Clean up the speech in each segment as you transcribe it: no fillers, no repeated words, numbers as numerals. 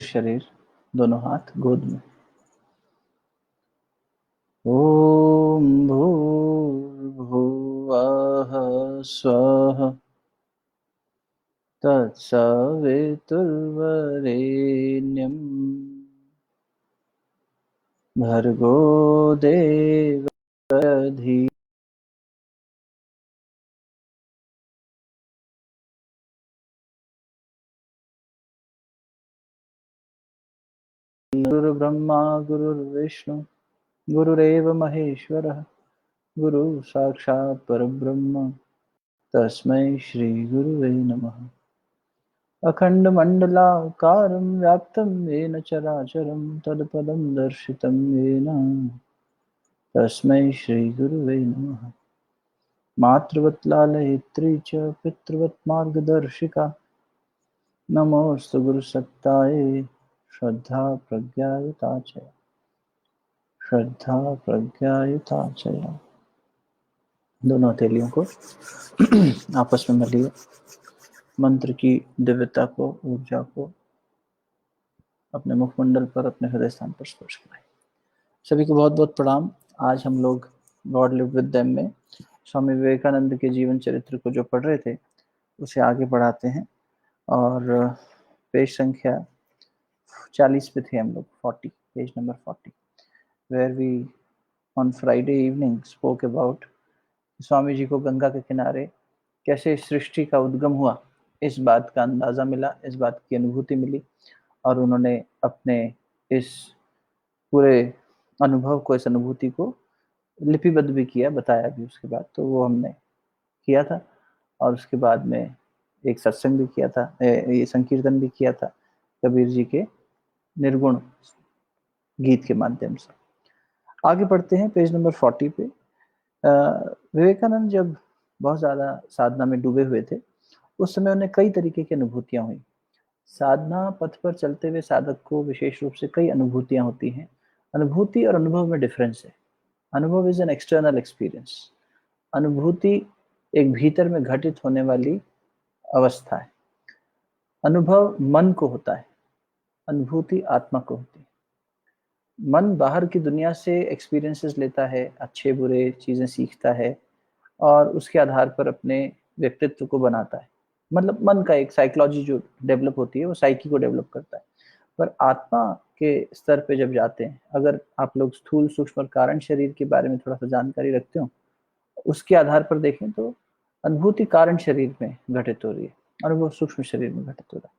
शरीर, दोनों हाथ गोद में। ओम भूर्भुवः स्वः तत्सवितुर्वरेण्यं भर्गो देवस्य धीमहि गुरुर्ब्रह्मा गुरुर्विष्णु गुरुरेव महेश्वरः गुरुः साक्षात् परब्रह्म तस्मै श्रीगुरुवे नमः। अखण्डमण्डलाकारं व्याप्तं येन चराचरं तत्पदं दर्शितं येन तस्मै श्रीगुरुवे नमः। मातृवत् लालयित्री च पितृवत् मार्गदर्शिका नमोऽस्तु गुरुसत्तायै श्रद्धा प्रज्ञायुता च श्रद्धा प्रज्ञायुता च। दोनों हथेलियों को आपस में मिलिए, मंत्र की दिव्यता को, ऊर्जा को अपने मुखमंडल पर, अपने हृदय स्थान पर स्पर्श कराएं। सभी को बहुत बहुत प्रणाम। आज हम लोग गॉड लिव विद देम में स्वामी विवेकानंद के जीवन चरित्र को जो पढ़ रहे थे उसे आगे बढ़ाते हैं और पेज संख्या 40 पे थे हम लोग, 40, page number 40, where we on Friday evening spoke about Swami ji को गंगा के किनारे कैसे सृष्टि का उद्गम हुआ, इस बात का अंदाजा मिला, इस बात की अनुभूति मिली और उन्होंने अपने इस पूरे अनुभव को, इस अनुभूति को लिपिबद्ध भी किया, बताया भी उसके बाद। तो वो हमने किया था और उसके बाद में एक सत्संग भी किया था, ये संकीर्तन भी किया था कबीर जी के निर्गुण गीत के माध्यम से। आगे बढ़ते हैं पेज नंबर 40 पे। विवेकानंद जब बहुत ज़्यादा साधना में डूबे हुए थे उस समय उन्हें कई तरीके की अनुभूतियां हुई। साधना पथ पर चलते हुए साधक को विशेष रूप से कई अनुभूतियां होती हैं। अनुभूति और अनुभव में डिफरेंस है। अनुभव इज एन एक्सटर्नल एक्सपीरियंस। अनुभूति एक भीतर में घटित होने वाली अवस्था है। अनुभव मन को होता है, अनुभूति आत्मा को होती है। मन बाहर की दुनिया से एक्सपीरियंसेस लेता है, अच्छे बुरे चीजें सीखता है और उसके आधार पर अपने व्यक्तित्व को बनाता है। मतलब मन का एक साइकोलॉजी जो डेवलप होती है वो साइकी को डेवलप करता है। पर आत्मा के स्तर पे जब जाते हैं, अगर आप लोग स्थूल सूक्ष्म और कारण शरीर के बारे में थोड़ा सा जानकारी रखते हो, उसके आधार पर देखें तो अनुभूति कारण शरीर में घटित हो रही है और वो सूक्ष्म शरीर में घटित हो रहा है।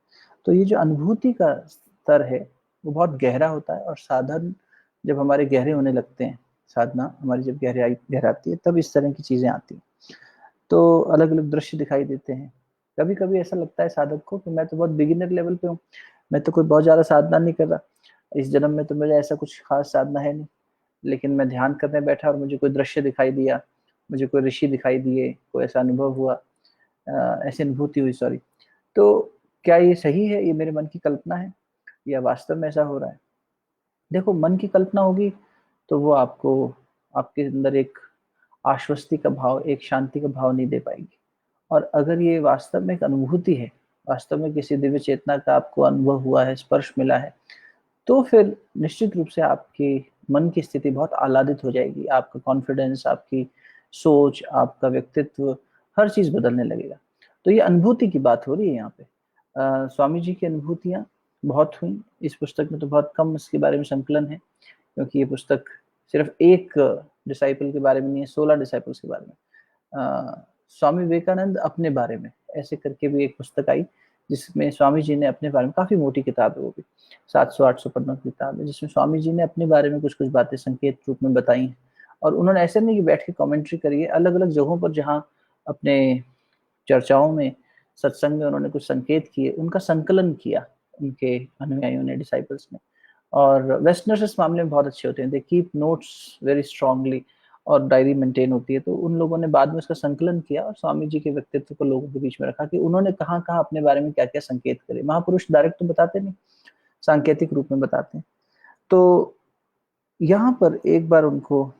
तो ये जो अनुभूति का स्तर है वो बहुत गहरा होता है और साधन जब हमारे गहरे होने लगते हैं, साधना हमारी जब गहराती है तब इस तरह की चीजें आती हैं। तो अलग अलग दृश्य दिखाई देते हैं। कभी कभी ऐसा लगता है साधक को कि मैं तो बहुत बिगिनर लेवल पे हूँ, मैं तो कोई बहुत ज्यादा साधना नहीं कर रहा, इस जन्म में तो मुझे ऐसा कुछ खास साधना है नहीं, लेकिन मैं ध्यान करने बैठा और मुझे कोई दृश्य दिखाई दिया, मुझे कोई ऋषि दिखाई दिए, कोई ऐसा अनुभव हुआ, ऐसी अनुभूति हुई, सॉरी। तो क्या ये सही है, ये मेरे मन की कल्पना है या वास्तव में ऐसा हो रहा है? देखो, मन की कल्पना होगी तो वो आपको, आपके अंदर एक आश्वस्ति का भाव, एक शांति का भाव नहीं दे पाएगी। और अगर ये वास्तव में एक अनुभूति है, वास्तव में किसी दिव्य चेतना का आपको अनुभव हुआ है, स्पर्श मिला है, तो फिर निश्चित रूप से आपकी मन की स्थिति बहुत आह्लादित हो जाएगी। आपका कॉन्फिडेंस, आपकी सोच, आपका व्यक्तित्व, हर चीज बदलने लगेगा। तो ये अनुभूति की बात हो रही है यहाँ पे। स्वामी जी की अनुभूतियां बहुत हुई। इस पुस्तक में तो बहुत कम इसके बारे में संकलन है, क्योंकि ये पुस्तक सिर्फ एक डिसाइपल के बारे में नहीं है, 16 डिसाइपल्स के बारे में। स्वामी विवेकानंद अपने बारे में ऐसे करके भी एक पुस्तक आई, जिसमें स्वामी जी ने अपने बारे में, काफी मोटी किताब है वो भी, 700-800 पन्नों की किताब है, जिसमें स्वामी जी ने अपने बारे में कुछ कुछ बातें संकेत रूप में बताई हैं। और उन्होंने ऐसे नहीं कि बैठ के कमेंट्री करी है, अलग अलग जगहों पर जहाँ अपने चर्चाओं में, सत्संग में उन्होंने कुछ संकेत किए, उनका संकलन किया उनके अनुयायियों ने, डिसाइपल्स ने। और वेस्टर्नर्स इस मामले में बहुत अच्छे होते हैं, they keep notes very strongly और डायरी मेंटेन होती है। तो उन लोगों ने बाद में उसका संकलन किया और स्वामी जी के व्यक्तित्व को लोगों के बीच में रखा कि उन्होंने कहाँ कहाँ अपने बारे में क्या क्या संकेत करे। महापुरुष डायरेक्ट तो बताते नहीं, सांकेतिक रूप में बताते हैं। तो यहाँ पर एक बार उनको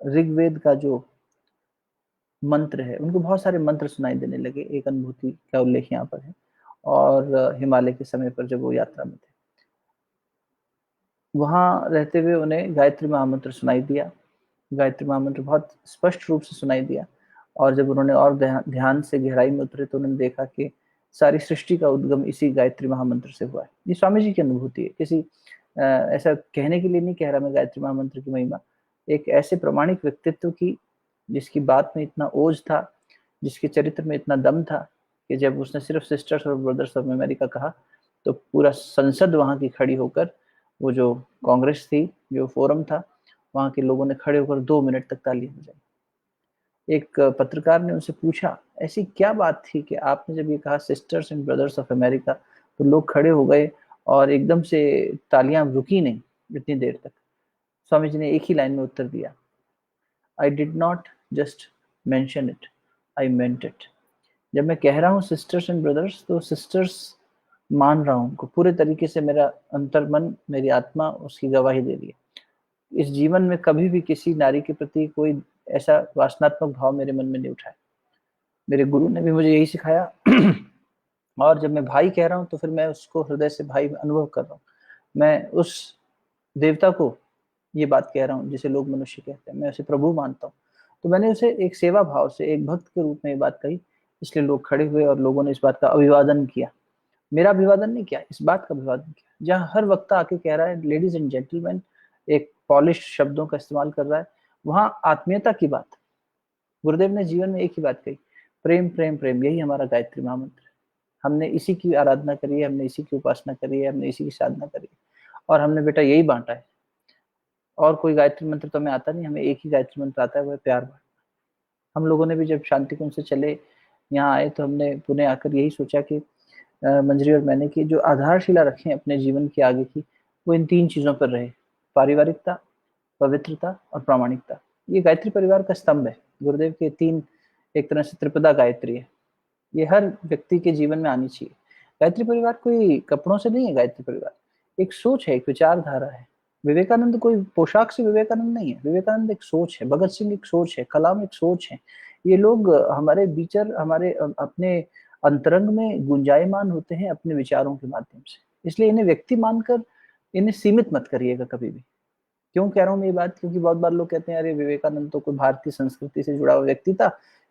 ऋग्वेद का जो मंत्र है, उनको बहुत सारे मंत्र सुनाई देने लगे। एक अनुभूति का उल्लेख यहाँ पर है। और हिमालय के समय पर जब वो यात्रा में थे वहां रहते हुए उन्हें गायत्री महामंत्र सुनाई दिया। गायत्री महामंत्र बहुत स्पष्ट रूप से सुनाई दिया। और जब उन्होंने और ध्यान से गहराई में उतरे तो उन्होंने देखा कि सारी सृष्टि का उद्गम इसी गायत्री महामंत्र से हुआ है। ये स्वामी जी की अनुभूति है, किसी ऐसा कहने के लिए नहीं कह रहा मैं गायत्री महामंत्र की महिमा, एक ऐसे प्रामाणिक व्यक्तित्व की जिसकी बात में इतना ओज था, जिसके चरित्र में इतना दम था कि जब उसने सिर्फ सिस्टर्स और ब्रदर्स ऑफ अमेरिका कहा तो पूरा संसद वहां की खड़ी होकर, वो जो कांग्रेस थी, जो फोरम था, वहां के लोगों ने खड़े होकर 2 मिनट तक तालियां बजाई। एक पत्रकार ने उनसे पूछा ऐसी क्या बात थी कि आपने जब ये कहा sisters and brothers of America तो लोग खड़े हो गए और एकदम से तालियां रुकी नहीं इतनी देर तक। स्वामी जी ने एक ही लाइन में उत्तर दिया, I did not just mention it, I meant it. जब मैं कह रहा हूँ सिस्टर्स एंड ब्रदर्स तो सिस्टर्स मान रहा हूँ उनको पूरे तरीके से, मेरा अंतर्मन, मेरी आत्मा उसकी गवाही दे रही है। इस जीवन में कभी भी किसी नारी के प्रति कोई ऐसा वासनात्मक भाव मेरे मन में नहीं उठाया। मेरे गुरु ने भी मुझे यही सिखाया। और जब मैं भाई कह रहा हूँ तो फिर मैं उसको हृदय से भाई अनुभव कर रहा हूँ। मैं उस देवता को ये बात कह रहा हूँ जिसे लोग मनुष्य कहते हैं, मैं उसे प्रभु मानता हूँ। तो मैंने उसे एक सेवा भाव से, एक भक्त के रूप में ये बात कही, इसलिए लोग खड़े हुए और लोगों ने इस बात का अभिवादन किया। मेरा अभिवादन नहीं किया, इस बात का अभिवादन किया। जहाँ हर वक्ता आके कह रहा है लेडीज एंड जेंटलमैन, एक पॉलिश शब्दों का इस्तेमाल कर रहा है, वहां आत्मीयता की बात। गुरुदेव ने जीवन में एक ही बात कही, प्रेम प्रेम प्रेम, यही हमारा गायत्री महामंत्र है। हमने इसी की आराधना करी है, हमने इसी की उपासना करी है, हमने इसी की साधना करी है, और हमने बेटा यही बांटा है। और कोई गायत्री मंत्र तो हमें आता नहीं, हमें एक ही गायत्री मंत्र आता है, वह प्यार बांटना। हम लोगों ने भी जब शांति कुंज से चले यहाँ आए तो हमने पुणे आकर यही सोचा कि मंजरी और मैंने की जो आधारशिला रखें अपने जीवन की आगे की, वो इन 3 चीजों पर रहे, पारिवारिकता, पवित्रता और प्रामाणिकता। ये गायत्री परिवार का स्तंभ है। गुरुदेव के 3 एक तरह से त्रिपदा गायत्री है, ये हर व्यक्ति के जीवन में आनी चाहिए। गायत्री परिवार कोई कपड़ों से नहीं है, गायत्री परिवार एक सोच है, एक विचारधारा है। विवेकानंद कोई पोशाक से विवेकानंद नहीं है, विवेकानंद एक सोच है, भगत सिंह एक सोच है, कलाम एक सोच है। ये लोग हमारे बीचर, हमारे अपने अंतरंग में गुंजायमान होते हैं अपने विचारों के माध्यम से। इसलिए इन्हें व्यक्ति मानकर इन्हें सीमित मत करिएगा कभी भी। क्यों कह रहा हूँ मैं ये बात, क्योंकि बहुत बार लोग कहते हैं अरे विवेकानंद तो कोई भारतीय संस्कृति से जुड़ा हुआ व्यक्ति था,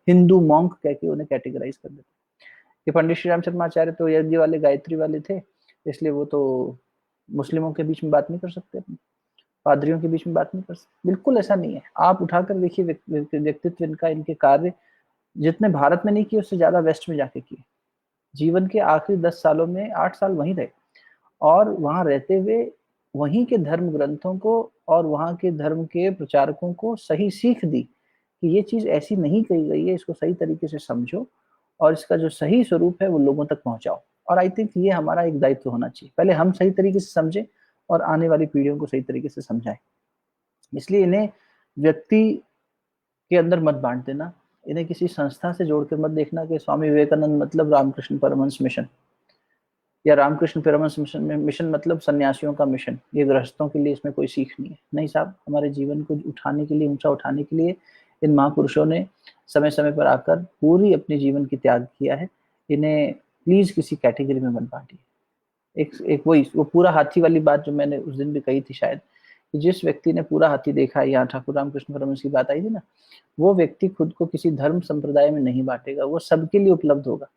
हिंदू मॉन्क कह के उन्हें कैटेगराइज कर देते। ये पंडित श्री राम शर्माचार्य तो यज्ञ वाले, गायत्री वाले थे, इसलिए वो तो मुस्लिमों के बीच में बात नहीं कर सकते, पादरियों के बीच में बात नहीं कर सकते। बिल्कुल ऐसा नहीं है। आप उठाकर देखिए व्यक्तित्व इनका, इनके कार्य जितने भारत में नहीं किए उससे ज्यादा वेस्ट में जाके किए। जीवन के आखिरी 10 सालों में 8 साल वहीं रहे, और वहां रहते हुए वहीं के धर्म ग्रंथों को और वहां के धर्म के प्रचारकों को सही सीख दी कि ये चीज ऐसी नहीं कही गई है, इसको सही तरीके से समझो और इसका जो सही स्वरूप है वो लोगों तक पहुंचाओ। और आई थिंक ये हमारा एक दायित्व होना चाहिए, पहले हम सही तरीके से समझें और आने वाली पीढ़ियों को सही तरीके से समझाएं। इसलिए इन्हें व्यक्ति के अंदर मत बांट देना, इन्हें किसी संस्था से जोड़कर मत देखना कि स्वामी विवेकानंद मतलब रामकृष्ण परमहंस मिशन, या रामकृष्ण परमहंस मिशन में मिशन मतलब सन्यासियों का मिशन, ये गृहस्थों के लिए इसमें कोई सीख नहीं है। नहीं साहब, हमारे जीवन को उठाने के लिए, ऊंचा उठाने के लिए इन महापुरुषों ने समय समय पर आकर पूरी अपने जीवन की त्याग किया है। इन्हें प्लीज किसी कैटेगरी में मत बांटिए। एक वही वो पूरा हाथी वाली बात जो मैंने उस दिन भी कही थी शायद, कि जिस व्यक्ति ने पूरा हाथी देखा है, यहाँ ठाकुर रामकृष्ण परमहंस की बात आई थी ना, वो व्यक्ति खुद को किसी धर्म संप्रदाय में नहीं बांटेगा, वो सबके लिए उपलब्ध होगा।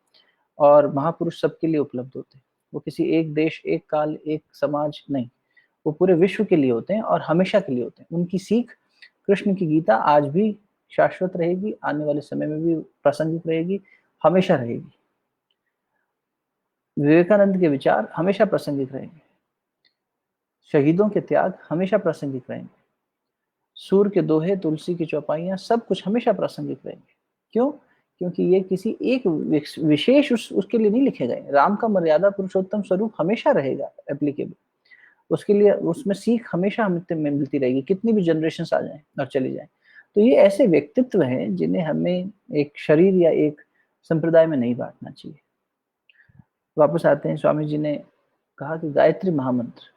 और महापुरुष सबके लिए उपलब्ध होते हैं, वो किसी एक देश, एक काल, एक समाज नहीं, वो पूरे विश्व के लिए होते हैं और हमेशा के लिए होते हैं। उनकी सीख, कृष्ण की गीता आज भी शाश्वत रहेगी, आने वाले समय में भी प्रासंगिक रहेगी, हमेशा रहेगी। विवेकानंद के विचार हमेशा प्रासंगिक रहेंगे, शहीदों के त्याग हमेशा प्रासंगिक रहेंगे, सूर के दोहे, तुलसी की चौपाइयां, सब कुछ हमेशा प्रासंगिक रहेंगे। क्यों? क्योंकि ये किसी एक विशेष उसके लिए नहीं लिखे गए। राम का मर्यादा पुरुषोत्तम स्वरूप हमेशा रहेगा एप्लीकेबल, उसके लिए उसमें सीख हमेशा हमें मिलती रहेगी, कितनी भी जनरेशन आ जाए और चली जाए। तो ये ऐसे व्यक्तित्व हैं जिन्हें हमें एक शरीर या एक संप्रदाय में नहीं बांटना चाहिए। वापस आते हैं, स्वामी जी ने कहा कि गायत्री महामंत्र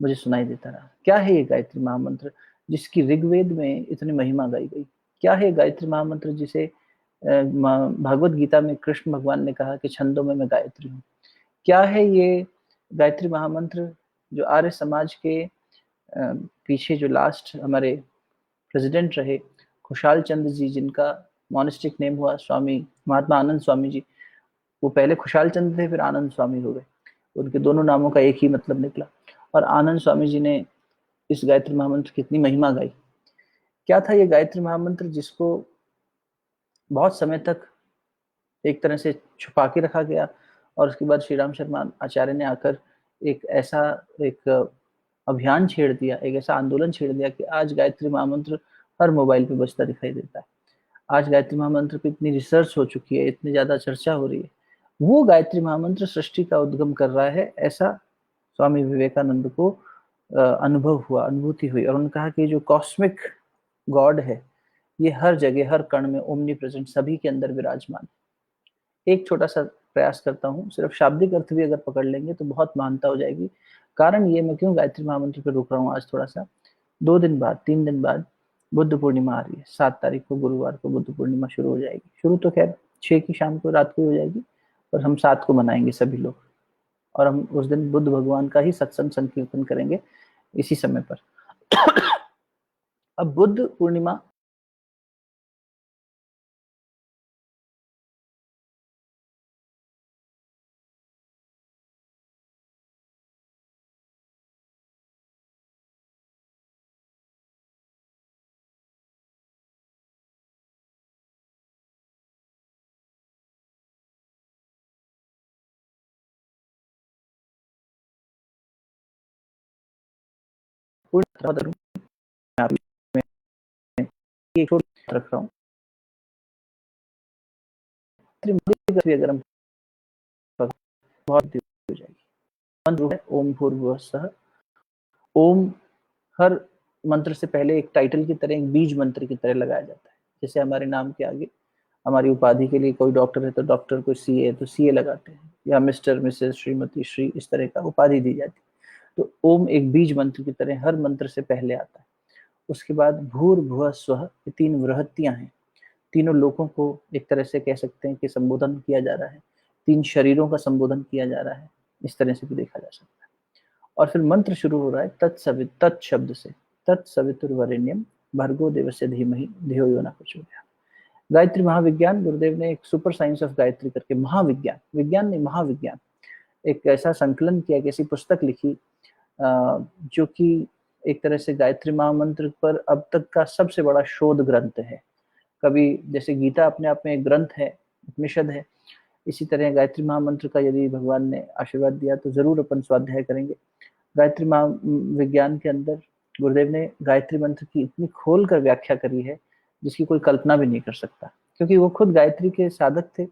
मुझे सुनाई देता रहा। क्या है ये गायत्री महामंत्र जिसकी ऋग्वेद में इतनी महिमा गाई गई? क्या है गायत्री महामंत्र जिसे भागवत गीता में कृष्ण भगवान ने कहा कि छंदों में मैं गायत्री हूँ? क्या है ये गायत्री महामंत्र जो आर्य समाज के पीछे जो लास्ट हमारे प्रेसिडेंट रहे खुशहाल चंद्र जी, जिनका मोनिस्टिक नेम हुआ स्वामी महात्मा आनंद स्वामी जी, वो पहले खुशहाल चंद्र थे, फिर आनंद स्वामी हो गए। उनके दोनों नामों का एक ही मतलब निकला। और आनंद स्वामी जी ने इस गायत्री महामंत्र की इतनी महिमा गाई। क्या था ये गायत्री महामंत्र, जिसको बहुत समय तक एक तरह से छुपा के रखा गया, और उसके बाद श्री राम शर्मा आचार्य ने आकर एक ऐसा एक अभियान छेड़ दिया, एक ऐसा आंदोलन छेड़ दिया कि आज गायत्री महामंत्र हर मोबाइल पे बजता दिखाई देता है। आज गायत्री महामंत्र पे इतनी रिसर्च हो चुकी है, इतनी ज्यादा चर्चा हो रही है। वो गायत्री महामंत्र सृष्टि का उद्गम कर रहा है, ऐसा स्वामी विवेकानंद को अनुभव हुआ, अनुभूति हुई। और उन्होंने कहा कि जो कॉस्मिक गॉड है, ये हर जगह हर कण में ओमनी प्रेजेंट, सभी के अंदर विराजमान है। एक छोटा सा प्रयास करता हूँ, सिर्फ शाब्दिक अर्थ भी अगर पकड़ लेंगे तो बहुत महानता हो जाएगी। कारण ये, मैं क्यों गायत्री महामंत्र पे रुक रहा हूँ आज थोड़ा सा, 2 दिन बाद 3 दिन बाद बुद्ध पूर्णिमा आ रही है। 7 तारीख को गुरुवार को बुद्ध पूर्णिमा शुरू हो जाएगी। शुरू तो खैर 6 की शाम को, रात को हो जाएगी, पर हम 7 को मनाएंगे सभी लोग। और हम उस दिन बुद्ध भगवान का ही सत्संग संकीर्तन करेंगे इसी समय पर। अब बुद्ध पूर्णिमा पूर्ण एक रख रहा हूँ, अगर हम बहुत हो जाएगी। मंत्र है ओम भूर्भुवः स्वः। ओम हर मंत्र से पहले एक टाइटल की तरह, एक बीज मंत्र की तरह लगाया जाता है। जैसे हमारे नाम के आगे हमारी उपाधि के लिए कोई डॉक्टर है तो डॉक्टर, कोई सीए है तो सीए लगाते हैं, या मिस्टर मिसेस श्रीमती श्री, इस तरह का उपाधि दी जाती है। तो ओम एक बीज मंत्र की तरह हर मंत्र से पहले आता है। उसके बाद भूर्भुवः स्वः, ये 3 वृहत्तियां हैं। तीनों लोगों को एक तरह से कह सकते हैं कि संबोधन किया जा रहा है, 3 शरीरों का संबोधन किया जा रहा है, इस तरह से भी देखा जा सकता है। और फिर मंत्र शुरू हो रहा है तत्सवित, तत् शब्द से, तत्सवितुर्वरेण्यम भर्गो देवस्य धीमहि धियो यो न प्रचोदयात्। गायत्री महाविज्ञान, गुरुदेव ने एक सुपर साइंस ऑफ गायत्री करके, महाविज्ञान, विज्ञान नहीं महाविज्ञान, एक ऐसा संकलन किया, एक ऐसी पुस्तक लिखी जो कि एक तरह से गायत्री महामंत्र पर अब तक का सबसे बड़ा शोध ग्रंथ है। कभी जैसे गीता अपने आप में एक ग्रंथ है, उपनिषद है, इसी तरह गायत्री महामंत्र का यदि भगवान ने आशीर्वाद दिया तो जरूर अपन स्वाध्याय करेंगे। गायत्री विज्ञान के अंदर गुरुदेव ने गायत्री मंत्र की इतनी खोल कर व्याख्या करी है जिसकी कोई कल्पना भी नहीं कर सकता, क्योंकि वो खुद गायत्री के साधक थे।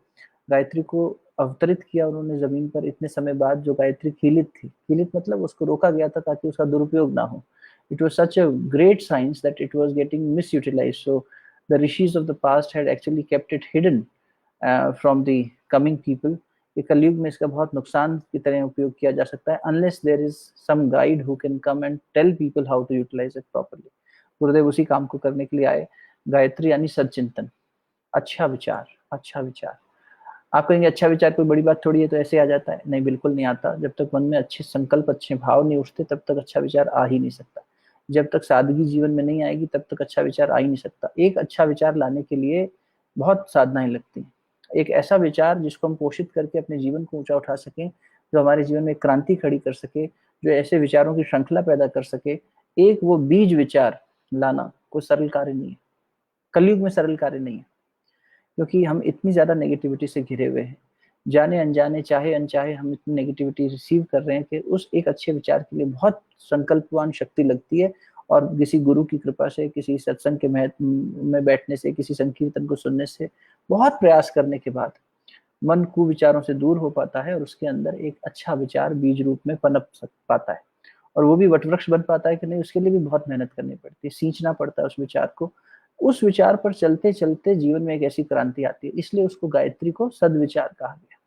गायत्री को अवतरित किया उन्होंने जमीन पर इतने समय बाद। जो गायत्री कीलित थी, कीलित मतलब उसको रोका गया था ताकि उसका दुरुपयोग ना हो। It was such a great science that it was getting misutilised, so the rishis of the past had actually kept it hidden from the coming people. ये कलयुग में इसका बहुत नुकसान की तरह उपयोग किया जा सकता है, unless there is some guide who can come and tell people how to utilise it properly. Gurudev उसी काम को करने के लिए आए। गायत्री यानी सच्चिंतन, अच्छा विचार, अच्छा विचार। आप कहेंगे अच्छा विचार कोई बड़ी बात थोड़ी है, तो ऐसे आ जाता है? नहीं, बिल्कुल नहीं आता। जब तक मन में अच्छे संकल्प, अच्छे भाव नहीं उठते, तब तक अच्छा विचार आ ही नहीं सकता। जब तक सादगी जीवन में नहीं आएगी, तब तक अच्छा विचार आ ही नहीं सकता। एक अच्छा विचार लाने के लिए बहुत साधनाएं लगती हैं। एक ऐसा विचार जिसको हम पोषित करके अपने जीवन को ऊंचा उठा सकें, जो हमारे जीवन में क्रांति खड़ी कर सके, जो ऐसे विचारों की श्रृंखला पैदा कर सके, एक वो बीज विचार लाना कोई सरल कार्य नहीं है। कलयुग में सरल कार्य नहीं है, क्योंकि हम इतनी ज्यादा नेगेटिविटी से घिरे हुए हैं। जाने अनजाने, चाहे अनचाहे, हम इतनी नेगेटिविटी रिसीव कर रहे हैं कि उस एक अच्छे विचार के लिए बहुत संकल्पवान शक्ति लगती है। और किसी गुरु की कृपा से, किसी सत्संग के महत्व में बैठने से, किसी संकीर्तन को सुनने से, बहुत प्रयास करने के बाद मन कुविचारों से दूर हो पाता है और उसके अंदर एक अच्छा विचार बीज रूप में पनप पाता है। और वो भी वटवृक्ष बन पाता है कि नहीं, उसके लिए भी बहुत मेहनत करनी पड़ती है, सींचना पड़ता है उस विचार को। उस विचार पर चलते चलते जीवन में एक ऐसी क्रांति आती है। इसलिए उसको गायत्री को सदविचार कहा गया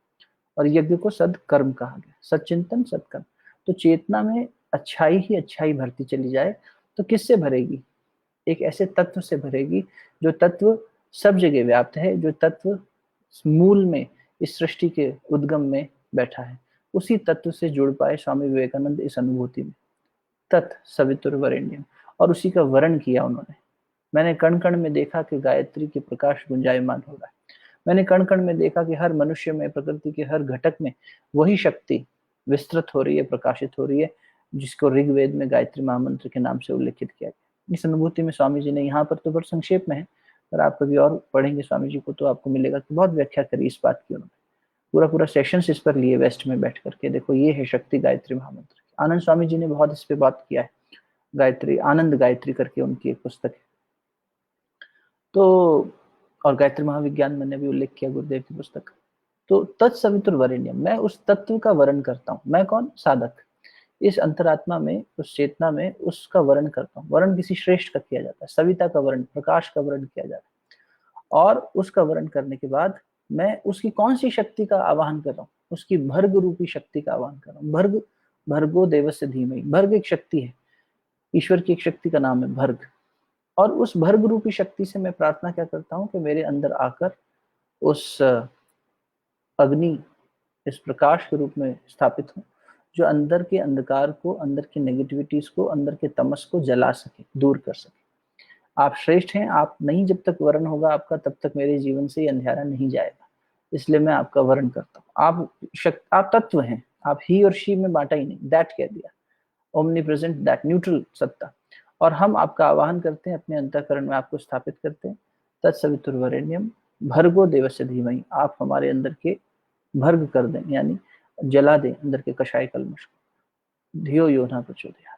और यज्ञ को सदकर्म कहा गया, सच्चिंतन सदकर्म। तो चेतना में अच्छाई ही अच्छाई भरती चली जाए तो किससे भरेगी? एक ऐसे तत्व से भरेगी जो तत्व सब जगह व्याप्त है, जो तत्व मूल में, इस सृष्टि के उद्गम में बैठा है। उसी तत्व से जुड़ पाए स्वामी विवेकानंद इस अनुभूति में। तत् सवितुर्वरेण्यम, और उसी का वर्ण किया उन्होंने। मैंने कण कण में देखा कि गायत्री के प्रकाश गुंजायमान हो रहा है। मैंने कण कण में देखा कि हर मनुष्य में, प्रकृति के हर घटक में वही शक्ति विस्तृत हो रही है, प्रकाशित हो रही है, जिसको ऋग्वेद में गायत्री महामंत्र के नाम से उल्लेखित किया गया। इस अनुभूति में स्वामी जी ने, यहाँ पर तो बहुत संक्षेप में है, पर आप कभी और पढ़ेंगे स्वामी जी को तो आपको मिलेगा कि बहुत व्याख्या करी इस बात की उन्होंने। पूरा पूरा सेशन इस पर लिए वेस्ट में बैठ करके, देखो ये है शक्ति गायत्री महामंत्र। आनंद स्वामी जी ने बहुत इस पे बात किया है, गायत्री, आनंद गायत्री करके उनकी एक पुस्तक है। तो और गायत्री महाविज्ञान मैंने भी उल्लेख किया, गुरुदेव की पुस्तक। तो तत्सवितुर्वरेण्यम, मैं उस तत्व का वर्ण करता हूँ। मैं कौन? साधक। इस अंतरात्मा में, उस चेतना में उसका वर्ण करता हूँ। वर्ण किसी श्रेष्ठ का किया जाता है, सविता का वर्ण, प्रकाश का वर्ण किया जाता है। और उसका वर्ण करने के बाद मैं उसकी कौन सी शक्ति का आवाहन कर रहा हूँ? उसकी भर्ग रूपी शक्ति का आवाहन कर रहा हूँ। भर्ग, भर्गो देवस्य धीमहि। भर्ग एक शक्ति है, ईश्वर की एक शक्ति का नाम है भर्ग। और उस भर्ग रूपी शक्ति से मैं प्रार्थना क्या करता हूँ कि मेरे अंदर आकर उस अग्नि, इस प्रकाश के रूप में स्थापित हो, जो अंदर के अंधकार को, अंदर की नेगेटिविटीज को, अंदर के तमस को जला सके, दूर कर सके। आप श्रेष्ठ हैं, आप नहीं, जब तक वर्ण होगा आपका तब तक मेरे जीवन से ये अंधेरा नहीं जाएगा, इसलिए मैं आपका वर्ण करता हूँ। आप तत्व हैं, आप ही और शी में बांटा ही नहीं, दैट कह दिया, ओमनी प्रेजेंट दैट, न्यूट्रल सत्ता। और हम आपका आवाहन करते हैं, अपने अंतःकरण में आपको स्थापित करते हैं। तत्सवितुर्वरेण्यम भर्गो देवस्य धीमहि, आप हमारे अंदर के भर्ग कर दें, यानी जला दें अंदर के कषाय कल्मश को। धियो यो न प्रचोदयात्।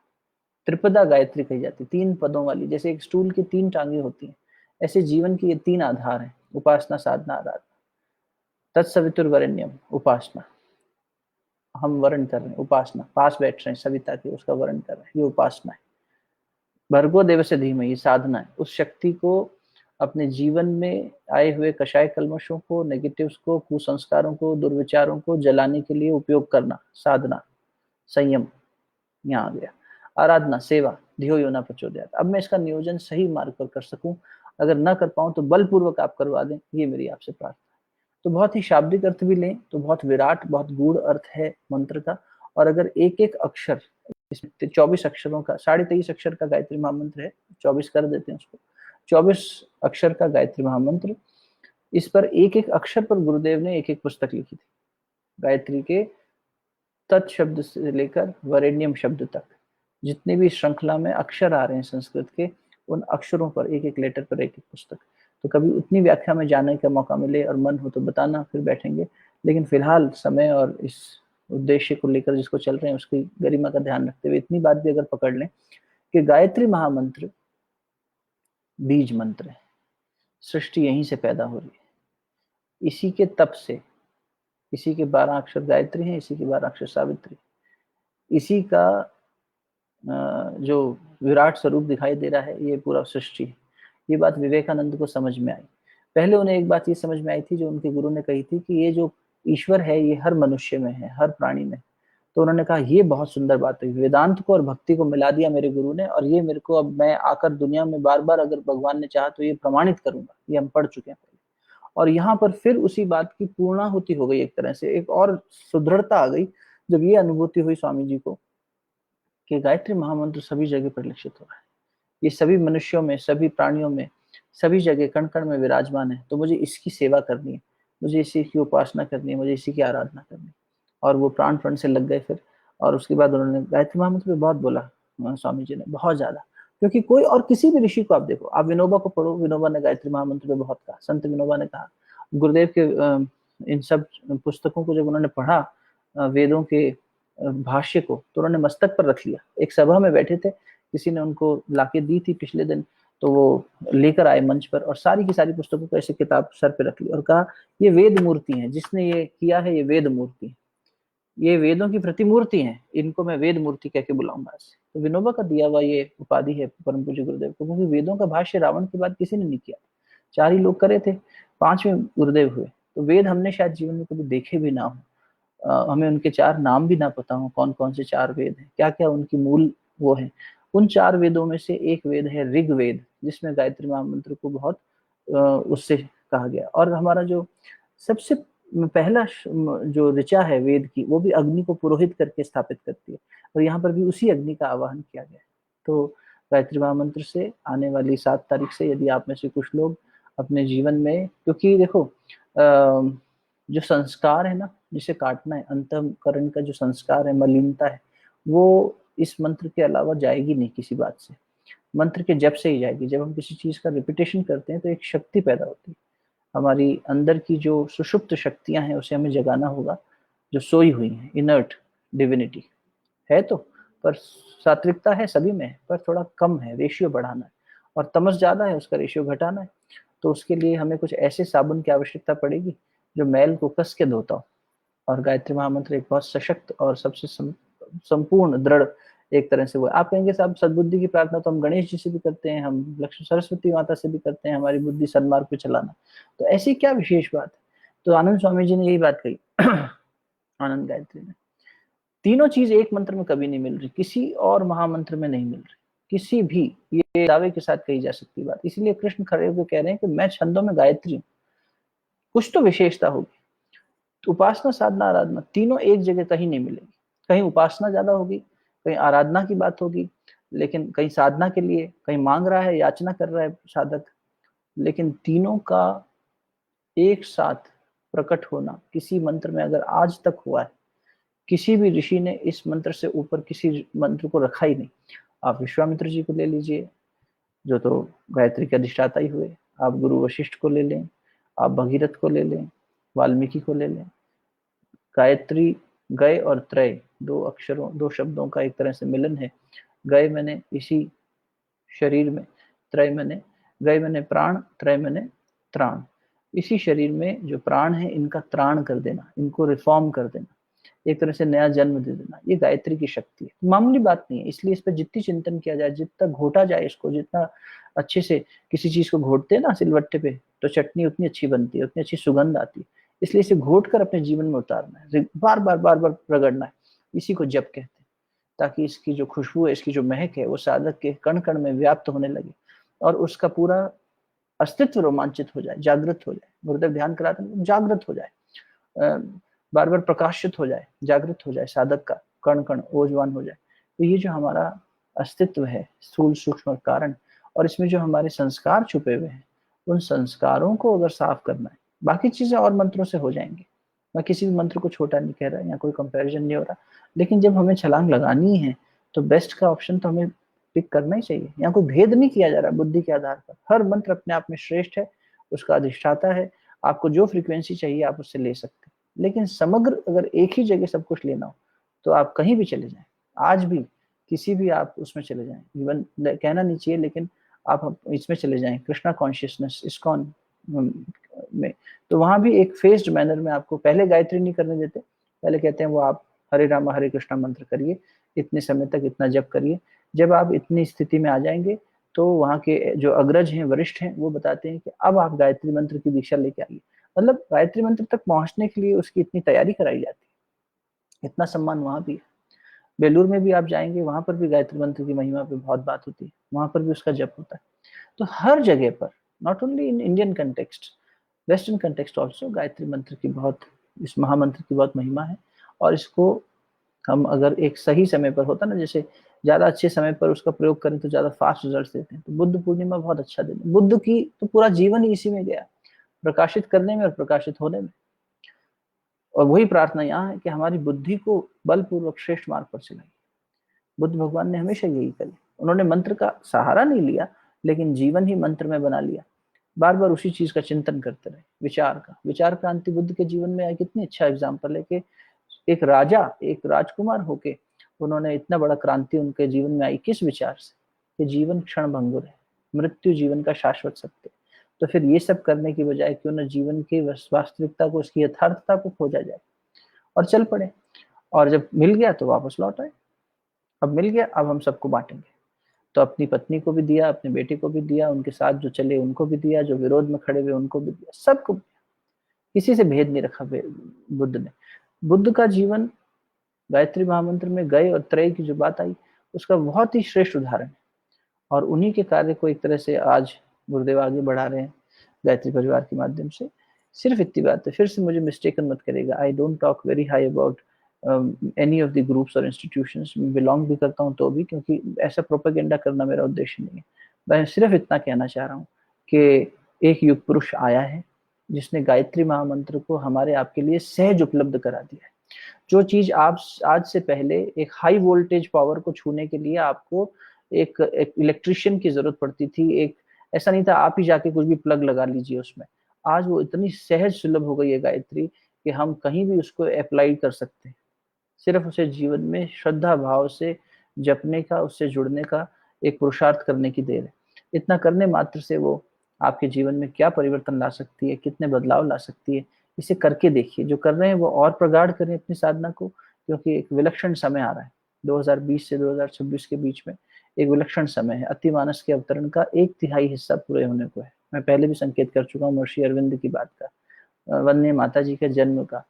त्रिपदा गायत्री कही जाती, 3 पदों वाली। जैसे एक स्टूल की 3 टांगे होती हैं, ऐसे जीवन की ये 3 आधार हैं, उपासना, साधना, आराधना। तत्सवितुर्वरेण्यम, उपासना, हम वर्ण कर रहे हैं, उपासना, पास बैठ रहे हैं सविता के, उसका वर्ण कर रहे हैं, ये उपासना है। भर्गो देवस्य धीमहि, साधना है, उस शक्ति को अपने जीवन में आए हुए कषाय कल्मशों को, नेगेटिव्स को, कुसंस्कारों को, दुर्विचारों को जलाने के लिए उपयोग करना, साधना, संयम यहाँ आ गया। आराधना, सेवा, धियो यो न प्रचोदयात्। अब मैं इसका नियोजन सही मार्ग पर कर सकूं, अगर न कर पाऊं तो बलपूर्वक आप करवा दें, ये मेरी आपसे प्रार्थना है। तो बहुत ही शाब्दिक अर्थ भी लें तो बहुत विराट, बहुत गूढ़ अर्थ है मंत्र का। और अगर एक एक अक्षर, इसमें 24 अक्षरों का, 23.5 अक्षर का गायत्री महामंत्र है, 24 कर देते हैं उसको, 24 अक्षर का गायत्री महामंत्र। इस पर एक एक अक्षर पर गुरुदेव ने एक एक पुस्तक लिखी थी, गायत्री के तत् शब्द से लेकर वरेण्यम शब्द तक। जितने भी श्रृंखला में अक्षर आ रहे हैं संस्कृत के, उन अक्षरों पर, एक एक लेटर पर एक एक पुस्तक। तो कभी उतनी व्याख्या में जाने का मौका मिले और मन हो तो बताना, फिर बैठेंगे। लेकिन फिलहाल समय और इस उद्देश्य को लेकर जिसको चल रहे हैं उसकी गरिमा का ध्यान रखते हुए इतनी बात भी अगर पकड़ लें कि गायत्री महामंत्र बीज मंत्र है, सृष्टि यहीं से पैदा हो रही है, इसी के तप से। इसी के 12 अक्षर गायत्री हैं, इसी के 12 अक्षर सावित्री, इसी का जो विराट स्वरूप दिखाई दे रहा है, ये पूरा सृष्टि है। ये बात विवेकानंद को समझ में आई। पहले उन्हें एक बात ये समझ में आई थी जो उनके गुरु ने कही थी कि ये जो ईश्वर है ये हर मनुष्य में है, हर प्राणी में। तो उन्होंने कहा ये बहुत सुंदर बात है, वेदांत को और भक्ति को मिला दिया मेरे गुरु ने, और ये मेरे को, अब मैं आकर दुनिया में बार बार अगर भगवान ने चाहा तो ये प्रमाणित करूंगा। ये हम पढ़ चुके हैं पहले। और यहाँ पर फिर उसी बात की पूर्णाहुति हो गई, एक तरह से एक और सुदृढ़ता आ गई जब ये अनुभूति हुई स्वामी जी को कि गायत्री महामंत्र सभी जगह परिलक्षित हो रहा है, ये सभी मनुष्यों में, सभी प्राणियों में, सभी जगह कण कण में विराजमान है। तो मुझे इसकी सेवा करनी है, मुझे इसी की उपासना करनी है, मुझे इसी की आराधना करनी है। और वो प्राण प्रण से लग गए फिर। और उसके बाद उन्होंने गायत्री महामंत्र पे बहुत बोला स्वामी जी ने, बहुत ज्यादा। क्योंकि कोई और किसी भी ऋषि को आप देखो, आप विनोबा को पढ़ो, विनोबा ने गायत्री महामंत्र पे बहुत कहा, संत विनोबा ने कहा। गुरुदेव के इन सब पुस्तकों को जब उन्होंने पढ़ा, वेदों के भाष्य को, तो उन्होंने मस्तक पर रख लिया। एक सभा में बैठे थे, किसी ने उनको लाके दी थी पिछले दिन, तो वो लेकर आए मंच पर और सारी की सारी पुस्तकों को ऐसे किताब सर पे रख ली और कहा ये वेद मूर्ति है, जिसने ये किया है ये वेद मूर्ति है, ये वेदों की प्रतिमूर्ति है, इनको मैं वेद मूर्ति कह के बुलाऊंगा। तो विनोबा का दिया हुआ ये उपाधि है परम पूज्य गुरुदेव को, क्योंकि वेदों का भाष्य रावण के बाद किसी ने नहीं किया। 4 ही लोग करे थे, 5वें गुरुदेव हुए। तो वेद हमने शायद जीवन में कभी देखे भी ना हो, हमें उनके 4 नाम भी ना पता हो, कौन कौन से 4 वेद हैं, क्या क्या उनकी मूल वो है। उन 4 वेदों में से एक वेद है ऋग्वेद, जिसमें गायत्री महामंत्र को बहुत उससे कहा गया। और हमारा जो सबसे पहला जो ऋचा है वेद की, वो भी अग्नि को पुरोहित करके स्थापित करती है, और यहाँ पर भी उसी अग्नि का आवाहन किया गया है। तो गायत्री महामंत्र से आने वाली 7 तारीख से यदि आप में से कुछ लोग अपने जीवन में, क्योंकि देखो जो संस्कार है ना, जिसे काटना है, अंतःकरण का जो संस्कार है, मलिनता है, वो इस मंत्र के अलावा जाएगी नहीं किसी बात से। मंत्र के जप से ही जाएगी। जब हम किसी चीज का रिपीटेशन करते हैं तो एक शक्ति पैदा होती है, हमारी अंदर की जो सुषुप्त शक्तियां हैं उसे हमें जगाना होगा, जो सोई हुई है, इनर्ट डिविनिटी है। तो पर सात्विकता है सभी में, पर थोड़ा कम है, रेशियो बढ़ाना है, और तमस ज्यादा है, उसका रेशियो घटाना है। तो उसके लिए हमें कुछ ऐसे साबुन की आवश्यकता पड़ेगी जो मैल को कस के धोता हो। और गायत्री महामंत्र एक बहुत सशक्त और सबसे संपूर्ण दृढ़ एक तरह से वो। आप कहेंगे साहब सद्बुद्धि की प्रार्थना तो हम गणेश जी से भी करते हैं, हम लक्ष्मी सरस्वती माता से भी करते हैं, हमारी बुद्धि सन्मार्ग पे चलाना, तो ऐसी क्या विशेष बात है? तो आनंद स्वामी जी ने यही बात कही आनंद गायत्री में, तीनों चीज एक मंत्र में कभी नहीं मिल रही, किसी और महामंत्र में नहीं मिल रही, किसी भी, ये दावे के साथ कही जा सकती बात। इसीलिए कृष्ण खड़े होकर कह रहे हैं कि मैं छंदों में गायत्री हूँ, कुछ तो विशेषता होगी। तो उपासना साधना आराधना तीनों एक जगह कहीं नहीं मिलेगी, कहीं उपासना ज्यादा होगी, कहीं आराधना की बात होगी, लेकिन कहीं साधना के लिए, कहीं मांग रहा है, याचना कर रहा है साधक, लेकिन तीनों का एक साथ प्रकट होना किसी मंत्र में अगर आज तक हुआ है, किसी भी ऋषि ने इस मंत्र से ऊपर किसी मंत्र को रखा ही नहीं। आप विश्वामित्र जी को ले लीजिए, जो तो गायत्री के अधिष्ठाता ही हुए, आप गुरु वशिष्ठ को ले लें, आप भगीरथ को ले लें, वाल्मीकि को ले लें। गायत्री गय और त्रय, दो अक्षरों, दो शब्दों का एक तरह से मिलन है। गय मैंने इसी शरीर में, त्रय मैंने, गय मैंने प्राण, त्रय मैंने त्राण, इसी शरीर में जो प्राण है इनका त्राण कर देना, इनको रिफॉर्म कर देना, एक तरह से नया जन्म दे देना, ये गायत्री की शक्ति है। मामूली बात नहीं है, इसलिए इस पर जितनी चिंतन किया जाए, जितना घोटा जाए इसको, जितना अच्छे से किसी चीज को घोटते हैं ना सिलबट्टे पे, तो चटनी उतनी अच्छी बनती है, उतनी अच्छी सुगंध आती है। इसलिए इसे घोट कर अपने जीवन में उतारना है, बार बार बार बार रगड़ना है, इसी को जप कहते हैं, ताकि इसकी जो खुशबू है, इसकी जो महक है, वो साधक के कण कण में व्याप्त होने लगे, और उसका पूरा अस्तित्व रोमांचित हो जाए, जागृत हो जाए। गुरुदेव ध्यान कराते हैं जागृत हो जाए, बार बार प्रकाशित हो जाए, जागृत हो जाए, साधक का कण कण ओजवान हो जाए। तो ये जो हमारा अस्तित्व है, स्थूल सूक्ष्म कारण, और इसमें जो हमारे संस्कार छुपे हुए हैं, उन संस्कारों को अगर साफ करना है, बाकी चीजें और मंत्रों से हो जाएंगी। मैं किसी भी मंत्र को छोटा नहीं कह रहा, यहाँ कोई कंपैरिजन नहीं हो रहा, लेकिन जब हमें छलांग लगानी है तो बेस्ट का ऑप्शन तो हमें पिक करना ही चाहिए। यहाँ कोई भेद नहीं किया जा रहा बुद्धि के आधार पर, हर मंत्र अपने आप में श्रेष्ठ है, उसका अधिष्ठाता है, आपको जो फ्रीक्वेंसी चाहिए आप उससे ले सकते हैं। लेकिन समग्र अगर एक ही जगह सब कुछ लेना हो तो आप कहीं भी चले जाएं, आज भी किसी भी आप उसमें चले जाएं, इवन कहना नहीं चाहिए, लेकिन आप इसमें चले जाएं कृष्णा कॉन्शियसनेस इस्कॉन में, तो वहां भी एक फेस्ड मैनर में आपको पहले गायत्री नहीं करने देते, पहले कहते हैं वो आप हरे राम हरे कृष्णा मंत्र करिए, इतने समय तक इतना जप करिए। जब आप इतनी स्थिति में आ जाएंगे तो वहाँ के जो अग्रज हैं, वरिष्ठ हैं, वो बताते हैं कि अब आप गायत्री मंत्र की दीक्षा लेके आइए। मतलब गायत्री मंत्र तक पहुंचने के लिए उसकी इतनी तैयारी कराई जाती है, इतना सम्मान वहां भी है। बेलूर में भी आप जाएंगे, वहां पर भी गायत्री मंत्र की महिमा पे बहुत बात होती है, वहां पर भी उसका जप होता है। तो हर जगह पर, not only in Indian context, western context also, Gayatri मंत्र की बहुत, इस महामंत्र की बहुत महिमा है। और इसको हम अगर एक सही समय पर, होता ना जैसे ज्यादा अच्छे समय पर उसका प्रयोग करें तो ज्यादा फास्ट रिजल्ट देते हैं, तो बुद्ध पूर्णिमा बहुत अच्छा दिन है। बुद्ध की तो पूरा जीवन ही इसी में गया, प्रकाशित करने में और प्रकाशित होने में। और वही प्रार्थना यहाँ है कि हमारी बुद्धि को बलपूर्वक श्रेष्ठ मार्ग पर चलाइए। बुद्ध भगवान ने हमेशा यही करी, उन्होंने मंत्र का सहारा नहीं लिया, लेकिन जीवन ही मंत्र में बना लिया, बार बार उसी चीज का चिंतन करते रहे, विचार का। विचार क्रांति बुद्ध के जीवन में कितनी अच्छा एग्जाम्पल है कि एक राजा, एक राजकुमार होके उन्होंने इतना बड़ा क्रांति उनके जीवन में आई, किस विचार से कि जीवन क्षण भंगुर है, मृत्यु जीवन का शाश्वत सत्य। तो फिर ये सब करने की बजाय क्यों न जीवन की वास्तविकता को, उसकी यथार्थता को खोजा जाए और चल पड़े। और जब मिल गया तो वापस लौट आए, अब मिल गया, अब हम सबको बांटेंगे। तो अपनी पत्नी को भी दिया, अपने बेटे को भी दिया, उनके साथ जो चले उनको भी दिया, जो विरोध में खड़े हुए उनको भी दिया, सबको, किसी से भेद नहीं रखा बुद्ध ने। बुद्ध का जीवन गायत्री महामंत्र में गए और त्रय की जो बात आई, उसका बहुत ही श्रेष्ठ उदाहरण है। और उन्हीं के कार्य को एक तरह से आज गुरुदेव आगे बढ़ा रहे हैं गायत्री परिवार के माध्यम से। सिर्फ इतनी बात है, फिर से मुझे मिस्टेकन मत करेगा, I don't talk very high about any of the groups और इंस्टीट्यूशंस, बिलोंग भी करता हूँ तो भी, क्योंकि ऐसा प्रोपेगेंडा करना मेरा उद्देश्य नहीं है। मैं सिर्फ इतना कहना चाह रहा हूँ कि एक युग पुरुष आया है जिसने गायत्री महामंत्र को हमारे आपके लिए सहज उपलब्ध करा दिया है। जो चीज आप आज से पहले एक हाई वोल्टेज पावर को छूने के लिए आपको एक इलेक्ट्रिशियन की जरूरत पड़ती थी, एक ऐसा नहीं था आप ही जाके कुछ भी प्लग लगा लीजिए उसमें, आज वो इतनी सहज सुलभ हो गई है गायत्री कि हम कहीं भी उसको अप्लाई कर सकते हैं। सिर्फ उसे जीवन में श्रद्धा भाव से जपने का, उससे जुड़ने का, एक पुरुषार्थ करने की देर है। इतना करने मात्र से वो आपके जीवन में क्या परिवर्तन ला सकती है, कितने बदलाव ला सकती है, इसे करके देखिए। जो कर रहे हैं वो और प्रगाढ़ करें अपनी साधना को, क्योंकि एक विलक्षण समय आ रहा है। 2020 से 2026 के बीच में एक विलक्षण समय है। अतिमानस के अवतरण का 1/3 हिस्सा पूरे होने को है। मैं पहले भी संकेत कर चुका हूँ महर्षि अरविंद की बात का, वन्य माता जी के जन्म का,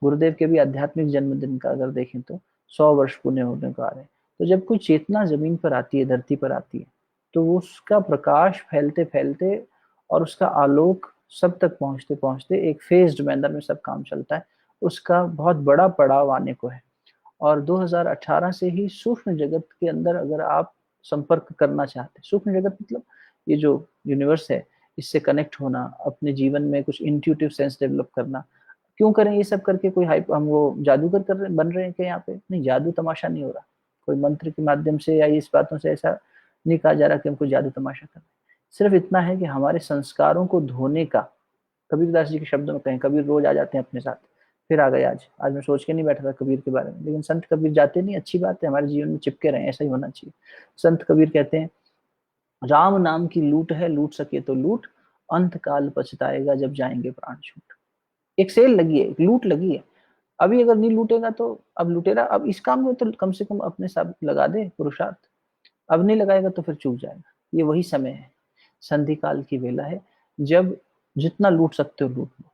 गुरुदेव के भी आध्यात्मिक जन्मदिन का अगर देखें तो 100 वर्ष पूरे होने को आ रहे हैं। तो जब कोई चेतना जमीन पर आती है, धरती पर आती है, तो उसका प्रकाश फैलते फैलते और उसका आलोक सब तक पहुंचते पहुंचते एक फेज्ड मैनर में सब काम चलता है, उसका बहुत बड़ा पड़ाव आने को है। और 2018 से ही सूक्ष्म जगत के अंदर अगर आप संपर्क करना चाहते हैं, सूक्ष्म जगत मतलब ये जो यूनिवर्स है, इससे कनेक्ट होना, अपने जीवन में कुछ इंट्यूटिव सेंस डेवलप करना। क्यों करें ये सब करके? कोई हाइप, हम वो जादूगर कर रहे बन रहे हैं क्या यहाँ पे? नहीं, जादू तमाशा नहीं हो रहा। कोई मंत्र के माध्यम से या इस बातों से ऐसा नहीं कहा जा रहा कि हमको जादू तमाशा करना है। सिर्फ इतना है कि हमारे संस्कारों को धोने का, कबीरदास जी के शब्दों में कहें, कबीर रोज आ जाते हैं अपने साथ। फिर आ गए आज आज मैं सोच के नहीं बैठा था कबीर के बारे में, लेकिन संत कबीर जाते नहीं, अच्छी बात है, हमारे जीवन में चिपके रहे, ऐसा ही होना चाहिए। संत कबीर कहते हैं, राम नाम की लूट है, लूट सके तो लूट, अंत काल पछताएगा जब जाएंगे प्राण छूट। एक सेल लगी है, एक लूट लगी है। अभी अगर नहीं लूटेगा तो अब लुटेरा, अब इस काम में तो कम से कम अपने साथ लगा दे पुरुषार्थ। अब नहीं लगाएगा तो फिर चूक जाएगा। ये वही समय है, संधि काल की वेला है, जब जितना लूट सकते हो लूट लो।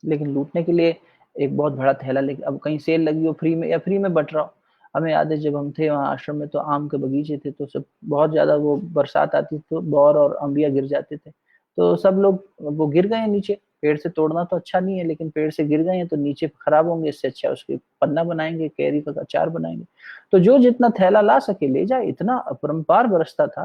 लेकिन लूटने के लिए एक बहुत बड़ा थैला लेके, अब कहीं सेल लगी हो फ्री में या फ्री में बट रहा हो। हमें याद है जब हम थे वहाँ आश्रम में तो आम के बगीचे थे, तो सब बहुत ज्यादा, वो बरसात आती तो बौर और अंबिया गिर जाते थे, तो सब लोग वो गिर गए नीचे। पेड़ से तोड़ना तो अच्छा नहीं है, लेकिन पेड़ से गिर गए हैं तो नीचे खराब होंगे, इससे अच्छा उसके पन्ना बनाएंगे, कैरी का अचार बनाएंगे। तो जो जितना थैला ला सके ले जाए। इतना अपरंपार बरसता था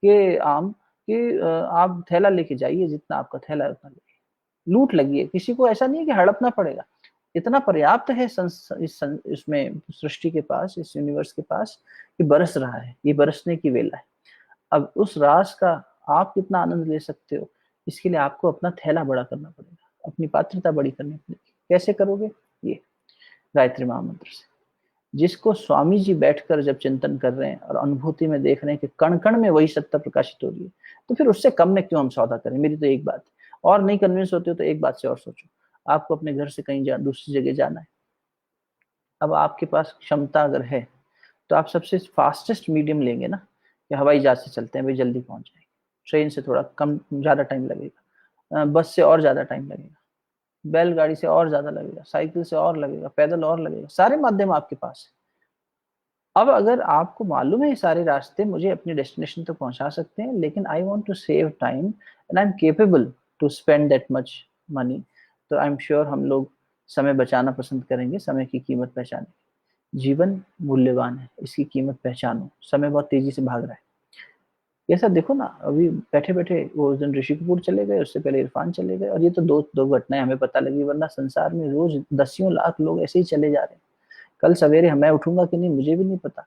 कि आम कि आप थैला लेके जाइए, जितना आपका थैला है उतना ले। लूट लगी है, किसी को ऐसा नहीं है कि हड़पना पड़ेगा। इतना पर्याप्त है इसमें सृष्टि के पास, इस यूनिवर्स के पास, कि बरस रहा है, ये बरसने की वेला है। अब उस रास का आप कितना आनंद ले सकते हो, इसके लिए आपको अपना थैला बड़ा करना पड़ेगा, अपनी पात्रता बड़ी करनी पड़ेगी। कैसे करोगे? ये गायत्री महामंत्र से। जिसको स्वामी जी बैठकर जब चिंतन कर रहे हैं और अनुभूति में देख रहे हैं कि कण कण में वही सत्ता प्रकाशित हो रही है, तो फिर उससे कम में क्यों हम सौदा करें? मेरी तो एक बात है। और नहीं कन्विंस होते हो तो एक बात से और सोचो, आपको अपने घर से कहीं दूसरी जगह जाना है। अब आपके पास क्षमता अगर है तो आप सबसे फास्टेस्ट मीडियम लेंगे ना, कि हवाई जहाज से चलते हैं भाई, जल्दी पहुंच जाएंगे। ट्रेन से थोड़ा कम, ज्यादा टाइम लगेगा, बस से और ज्यादा टाइम लगेगा, बैलगाड़ी से और ज्यादा लगेगा, साइकिल से और लगेगा, पैदल और लगेगा, सारे माध्यम आपके पास है। अब अगर आपको मालूम है ये सारे रास्ते मुझे अपनी डेस्टिनेशन तक पहुंचा सकते हैं, लेकिन I want to save time and I am capable to spend that much money, तो आई एम श्योर हम लोग समय बचाना पसंद करेंगे, समय की कीमत पहचानेंगे। जीवन मूल्यवान है, इसकी कीमत पहचानो। समय बहुत तेजी से भाग रहा है। ऐसा देखो ना, अभी बैठे बैठे वो उस दिन ऋषि कपूर चले गए, उससे पहले इरफान चले गए, और ये तो दो दो घटनाएं हमें पता लगी, वरना संसार में रोज दसियों लाख लोग ऐसे ही चले जा रहे हैं। कल सवेरे मैं उठूंगा कि नहीं मुझे भी नहीं पता।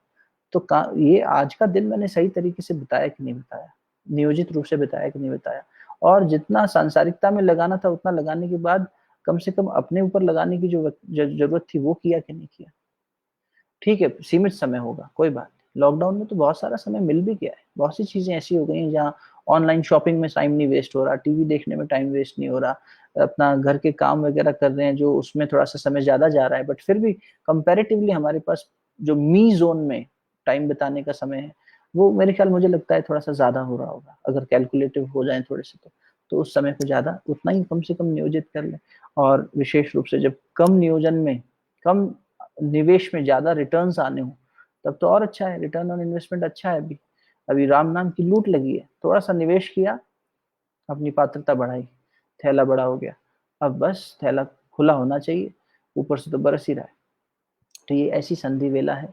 तो ये आज का दिन मैंने सही तरीके से बिताया कि नहीं बिताया, नियोजित रूप से बिताया कि नहीं बिताया, और जितना सांसारिकता में लगाना था उतना लगाने के बाद कम से कम अपने ऊपर लगाने की जो जरूरत थी वो किया कि नहीं किया। ठीक है, सीमित समय होगा, कोई बात नहीं। लॉकडाउन में तो बहुत सारा समय मिल भी गया है, बहुत सी चीजें ऐसी हो गई हैं जहाँ ऑनलाइन शॉपिंग में टाइम नहीं वेस्ट हो रहा, टीवी देखने में टाइम वेस्ट नहीं हो रहा, अपना घर के काम वगैरह कर रहे हैं जो उसमें थोड़ा सा समय ज्यादा जा रहा है, बट फिर भी कंपैरेटिवली हमारे पास जो मी जोन में टाइम बिताने का समय है, वो मेरे ख्याल, मुझे लगता है थोड़ा सा ज्यादा हो रहा होगा, अगर कैलकुलेटिव हो जाए थोड़े से तो उस समय को ज्यादा उतना ही कम से कम नियोजित कर ले। और विशेष रूप से जब कम नियोजन में, कम निवेश में ज्यादा रिटर्न्स आने हो, तब तो और अच्छा है, रिटर्न ऑन इन्वेस्टमेंट अच्छा है। अभी अभी राम नाम की लूट लगी है, थोड़ा सा निवेश किया, अपनी पात्रता बढ़ाई, थैला बड़ा हो गया। अब बस थैला खुला होना चाहिए, ऊपर से तो बरस ही रहा है। तो ये ऐसी संधि वेला है,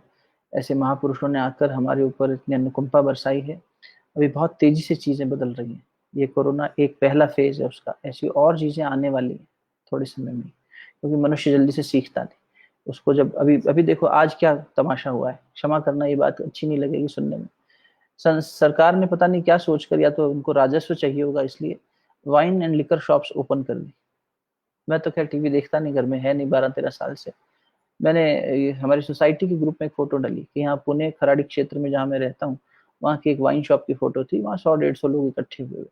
ऐसे महापुरुषों ने आकर हमारे ऊपर इतनी अनुकंपा बरसाई है। अभी बहुत तेजी से चीजें बदल रही हैं। ये कोरोना एक पहला फेज है उसका, ऐसी और चीजें आने वाली हैं थोड़े समय में, क्योंकि मनुष्य जल्दी से सीखता नहीं। उसको जब अभी अभी देखो आज क्या तमाशा हुआ है, क्षमा करना ये बात अच्छी नहीं लगेगी सुनने में। सरकार ने पता नहीं क्या सोचकर, या तो उनको राजस्व चाहिए होगा इसलिए wine and liquor shops open कर दी। मैं तो खैर टीवी देखता नहीं, घर में है नहीं 12-13 साल से। मैंने हमारी सोसाइटी के ग्रुप में एक फोटो डाली कि यहाँ पुणे खराड़ी क्षेत्र में जहाँ मैं रहता हूँ, वहाँ की एक वाइन शॉप की फोटो थी। वहाँ 100-150 लोग इकट्ठे हुए थे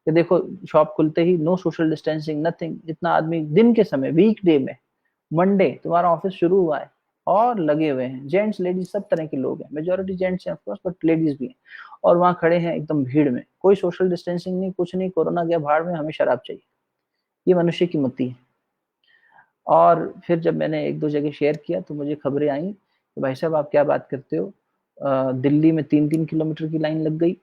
कि देखो शॉप खुलते ही नो सोशल डिस्टेंसिंग नथिंग, इतना आदमी दिन के समय वीक डे में, मंडे तुम्हारा ऑफिस शुरू हुआ है और लगे हुए हैं, जेंट्स लेडीज सब तरह के लोग हैं, मेजोरिटी जेंट्स हैं ऑफकोर्स बट लेडीज भी हैं, और वहाँ खड़े हैं एकदम भीड़ में, कोई सोशल डिस्टेंसिंग नहीं, कुछ नहीं, कोरोना गया भाड़ में, हमें शराब चाहिए। ये मनुष्य की मति है। और फिर जब मैंने एक दो जगह शेयर किया तो मुझे खबरें आई कि भाई साहब आप क्या बात करते हो, दिल्ली में 3-3 किलोमीटर की लाइन लग गई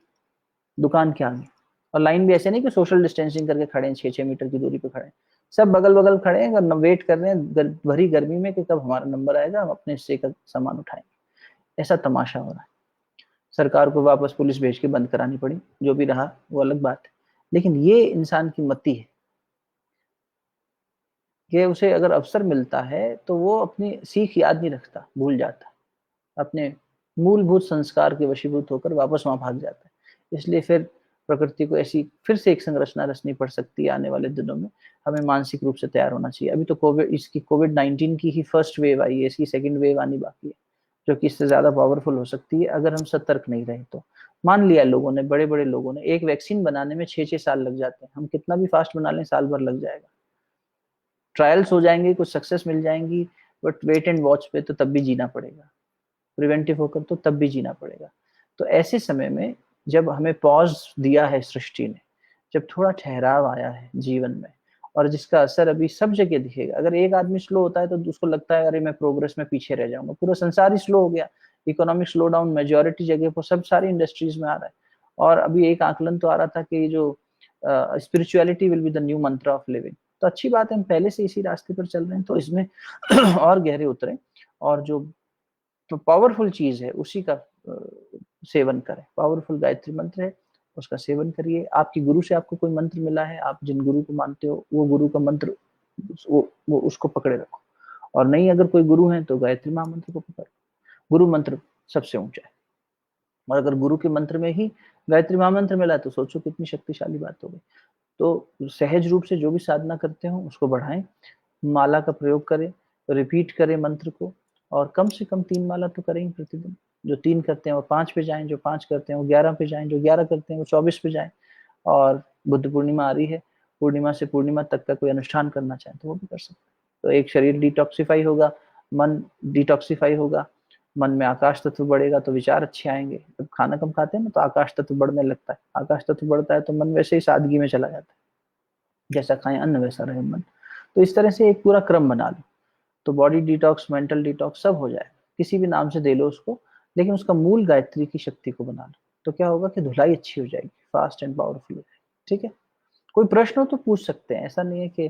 दुकान के आगे। और लाइन भी ऐसे नहीं कि सोशल डिस्टेंसिंग करके खड़े हैं, 6-6 मीटर की दूरी पे खड़े हैं, सब बगल बगल खड़े हैं, वेट कर रहे हैं भरी गर्मी में कि कब हमारा नंबर आएगा, हम अपने हिस्से का सामान उठाएंगे। ऐसा तमाशा हो रहा है। सरकार को वापस पुलिस भेज के बंद करानी पड़ी, जो भी रहा वो अलग बात है। लेकिन ये इंसान की मति है कि उसे अगर अवसर मिलता है तो वो अपनी सीख याद नहीं रखता, भूल जाता, अपने मूलभूत संस्कार के वशीभूत होकर वापस वहां भाग जाता है। इसलिए फिर प्रकृति को ऐसी फिर से एक संरचना रचनी पड़ सकती है आने वाले दिनों में। हमें मानसिक रूप से तैयार होना चाहिए। अभी तो कोविड 19 की ही फर्स्ट वेव आई है, इसकी सेकंड वेव आनी बाकी है, जो कि इससे ज्यादा पावरफुल हो सकती है अगर हम सतर्क नहीं रहे तो। मान लिया लोगों ने, बड़े बड़े लोगों ने, एक वैक्सीन बनाने में 6-6 साल लग जाते हैं, हम कितना भी फास्ट बना लें साल भर लग जाएगा। ट्रायल्स हो जाएंगे, कुछ सक्सेस मिल जाएंगी, बट वेट एंड वॉच पे तो तब भी जीना पड़ेगा, प्रिवेंटिव होकर तो तब भी जीना पड़ेगा। तो ऐसे समय में जब हमें पॉज दिया है सृष्टि ने, जब थोड़ा ठहराव आया है जीवन में, और जिसका असर अभी सब जगह दिखेगा। अगर एक आदमी स्लो होता है तो उसको लगता है अरे मैं प्रोग्रेस में पीछे रह जाऊंगा, पूरा संसार ही स्लो हो गया। इकोनॉमिक स्लो डाउन मेजोरिटी जगह पर सब सारी इंडस्ट्रीज में आ रहा है। और अभी एक आकलन तो आ रहा था कि जो spirituality will be the new मंत्र ऑफ लिविंग। तो अच्छी बात है, हम पहले से इसी रास्ते पर चल रहे हैं तो इसमें और गहरे उतरे, और जो तो पावरफुल चीज है उसी का सेवन करें। पावरफुल गायत्री मंत्र है, उसका सेवन करिए। आपकी गुरु से आपको कोई मंत्र मिला है, आप जिन गुरु को मानते हो वो गुरु का मंत्र, वो उसको पकड़े रखो। और नहीं अगर कोई गुरु है तो गायत्री महामंत्र को पकड़ो। गुरु मंत्र सबसे ऊंचा है, और अगर गुरु के मंत्र में ही गायत्री महामंत्र मिला तो सोचो कितनी शक्तिशाली बात हो गई। तो सहज रूप से जो भी साधना करते हो उसको बढ़ाएं, माला का प्रयोग करें, रिपीट करें मंत्र को, और कम से कम 3 माला तो करें ही प्रतिदिन। जो 3 करते हैं वो 5 पे जाएं, जो 5 करते हैं वो 11 पे जाएं, जो 11 करते हैं वो 24 पे जाएं। और बुद्ध पूर्णिमा आ रही है, पूर्णिमा से पूर्णिमा तक का कोई अनुष्ठान करना चाहें तो वो भी कर सकते हैं। तो एक शरीर डिटॉक्सिफाई होगा, मन डिटॉक्सिफाई होगा, मन में आकाश तत्व बढ़ेगा तो विचार अच्छे आएंगे। जब खाना कम खाते हैं ना तो आकाश तत्व बढ़ने लगता है, आकाश तत्व बढ़ता है तो मन वैसे ही सादगी में चला जाता है, जैसा खाएं अन्न वैसा रहे मन। तो इस तरह से एक पूरा क्रम बना लो तो बॉडी डिटॉक्स, मेंटल डिटॉक्स सब हो जाएगा। किसी भी नाम से दे लो उसको, लेकिन उसका मूल गायत्री की शक्ति को बना लो। तो क्या होगा कि धुलाई अच्छी हो जाएगी, फास्ट एंड पावरफुल हो जाएगी। ठीक है, कोई प्रश्न हो तो पूछ सकते हैं, ऐसा नहीं है कि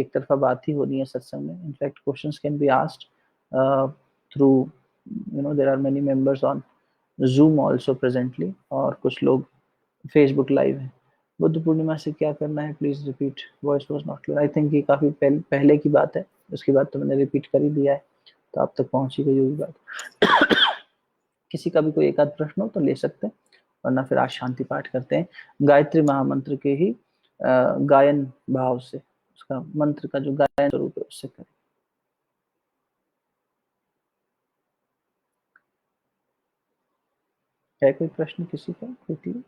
एक तरफा बात ही होनी है सत्संग में। In fact questions can be asked through, there are many members on Zoom also presently, और कुछ लोग फेसबुक लाइव है। बुद्ध पूर्णिमा से क्या करना है, please repeat, voice was not clear. I think ये काफी पहले की बात है, उसके बाद तो मैंने रिपीट कर ही दिया है, तो आप तक पहुंची गई होगी बात। किसी का भी कोई एक आध प्रश्न हो तो ले सकते हैं, वरना फिर आज शांति पाठ करते हैं गायत्री महामंत्र के ही गायन भाव से, उसका मंत्र का जो गायन स्वरूप है उससे करें। है कोई प्रश्न किसी का क्विकली?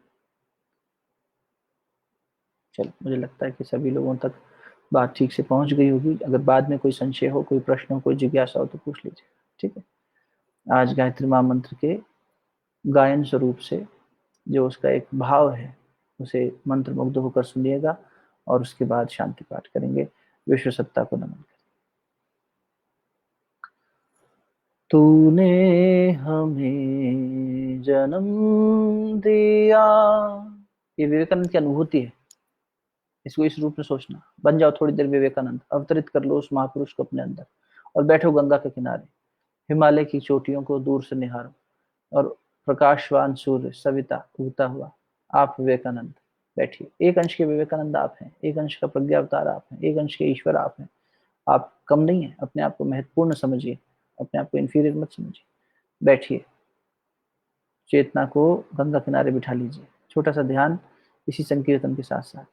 चलो, मुझे लगता है कि सभी लोगों तक बात ठीक से पहुंच गई होगी। अगर बाद में कोई संशय हो, कोई प्रश्न हो, कोई जिज्ञासा हो तो पूछ लीजिए। ठीक है, आज गायत्री महामंत्र के गायन स्वरूप से जो उसका एक भाव है उसे मंत्र मुग्ध होकर सुनिएगा, और उसके बाद शांति पाठ करेंगे। विश्व सत्ता को नमन करें। तूने हमें जन्म दिया, ये विवेकानंद की अनुभूति है। इसको इस रूप में सोचना। बन जाओ थोड़ी देर विवेकानंद, अवतरित कर लो उस महापुरुष को अपने अंदर और बैठो गंगा के किनारे, हिमालय की चोटियों को दूर से निहारो और प्रकाशवान सूर्य सविता उगता हुआ, आप विवेकानंद बैठिए। एक अंश के विवेकानंद आप हैं, एक अंश का प्रज्ञा अवतार आप हैं, एक अंश के ईश्वर आप हैं। आप कम नहीं है, अपने आप को महत्वपूर्ण समझिए, अपने आप को इंफीरियर मत समझिए। बैठिए, चेतना को गंगा किनारे बिठा लीजिए, छोटा सा ध्यान इसी संकीर्तन के साथ साथ।